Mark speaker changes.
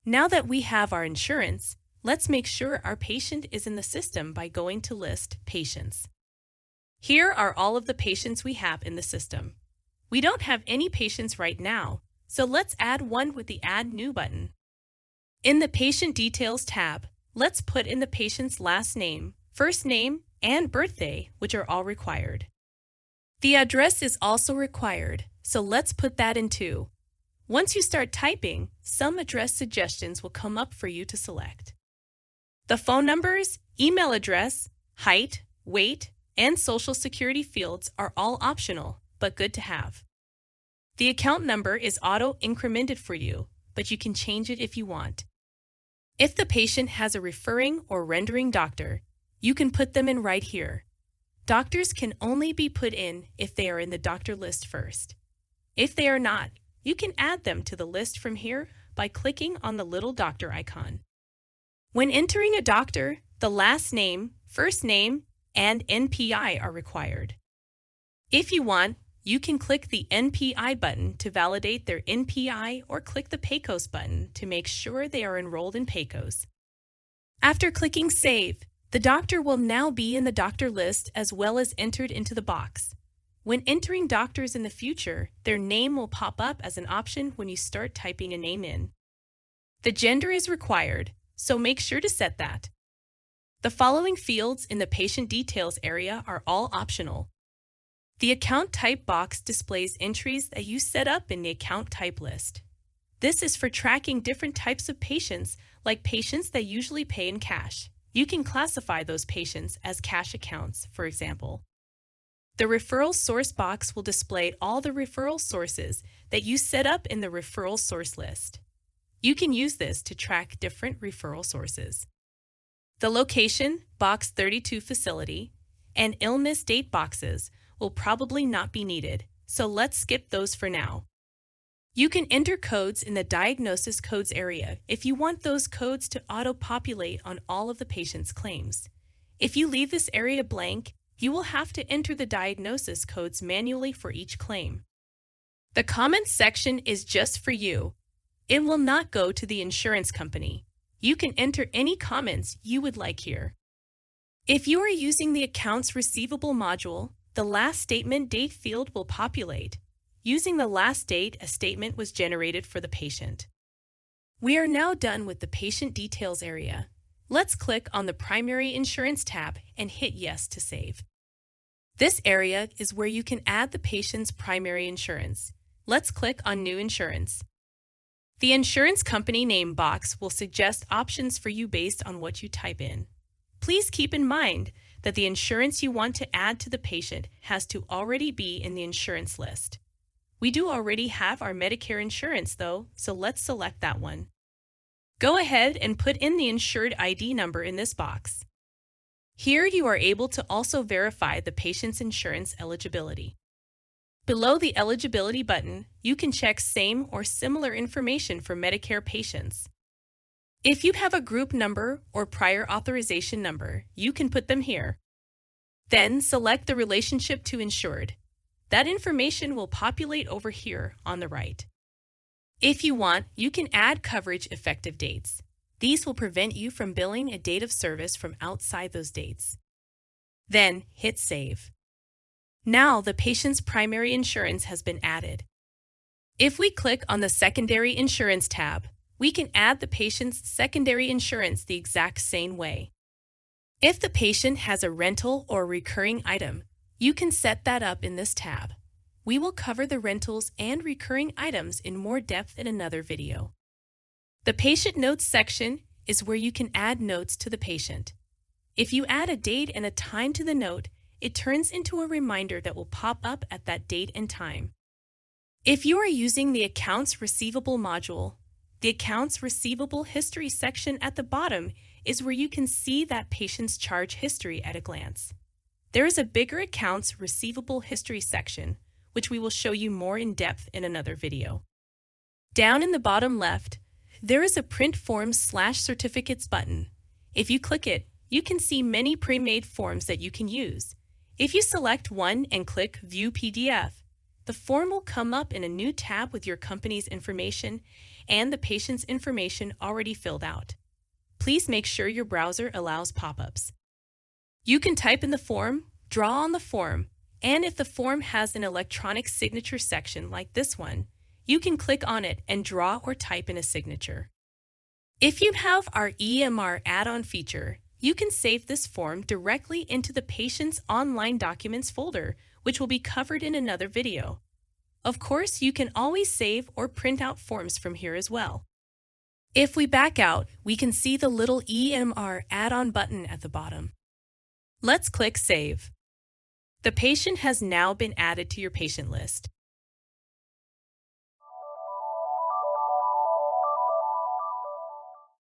Speaker 1: Now that we have our insurance, let's make sure our patient is in the system by going to List Patients. Here are all of the patients we have in the system. We don't have any patients right now, so let's add one with the Add New button. In the Patient Details tab, let's put in the patient's last name, first name, and birthday, which are all required. The address is also required, so let's put that in too. Once you start typing, some address suggestions will come up for you to select. The phone numbers, email address, height, weight, and social security fields are all optional, but good to have. The account number is auto-incremented for you, but you can change it if you want. If the patient has a referring or rendering doctor, you can put them in right here. Doctors can only be put in if they are in the doctor list first. If they are not, you can add them to the list from here by clicking on the little doctor icon. When entering a doctor, the last name, first name, and NPI are required. If you want, you can click the NPI button to validate their NPI or click the PAYCOS button to make sure they are enrolled in PAYCOS. After clicking Save, the doctor will now be in the doctor list as well as entered into the box. When entering doctors in the future, their name will pop up as an option when you start typing a name in. The gender is required, so make sure to set that. The following fields in the patient details area are all optional. The account type box displays entries that you set up in the account type list. This is for tracking different types of patients, like patients that usually pay in cash. You can classify those patients as cash accounts, for example. The referral source box will display all the referral sources that you set up in the referral source list. You can use this to track different referral sources. The location, box 32 facility, and illness date boxes will probably not be needed, so let's skip those for now. You can enter codes in the diagnosis codes area if you want those codes to auto-populate on all of the patient's claims. If you leave this area blank, you will have to enter the diagnosis codes manually for each claim. The comments section is just for you. It will not go to the insurance company. You can enter any comments you would like here. If you are using the Accounts Receivable module, the last statement date field will populate. Using the last date, a statement was generated for the patient. We are now done with the patient details area. Let's click on the Primary Insurance tab and hit Yes to save. This area is where you can add the patient's primary insurance. Let's click on New Insurance. The insurance company name box will suggest options for you based on what you type in. Please keep in mind that the insurance you want to add to the patient has to already be in the insurance list. We do already have our Medicare insurance though, so let's select that one. Go ahead and put in the insured ID number in this box. Here you are able to also verify the patient's insurance eligibility. Below the eligibility button, you can check same or similar information for Medicare patients. If you have a group number or prior authorization number, you can put them here. Then select the relationship to insured. That information will populate over here on the right. If you want, you can add coverage effective dates. These will prevent you from billing a date of service from outside those dates. Then hit Save. Now the patient's primary insurance has been added. If we click on the Secondary Insurance tab, we can add the patient's secondary insurance the exact same way. If the patient has a rental or recurring item, you can set that up in this tab. We will cover the rentals and recurring items in more depth in another video. The Patient Notes section is where you can add notes to the patient. If you add a date and a time to the note, it turns into a reminder that will pop up at that date and time. If you are using the Accounts Receivable module, the Accounts Receivable History section at the bottom is where you can see that patient's charge history at a glance. There is a bigger Accounts Receivable History section, which we will show you more in depth in another video. Down in the bottom left, there is a Print Forms/Certificates button. If you click it, you can see many pre-made forms that you can use. If you select one and click View PDF, the form will come up in a new tab with your company's information and the patient's information already filled out. Please make sure your browser allows pop-ups. You can type in the form, draw on the form, and if the form has an electronic signature section like this one, you can click on it and draw or type in a signature. If you have our EMR add-on feature, you can save this form directly into the patient's online documents folder, which will be covered in another video. Of course, you can always save or print out forms from here as well. If we back out, we can see the little EMR add-on button at the bottom. Let's click Save. The patient has now been added to your patient list.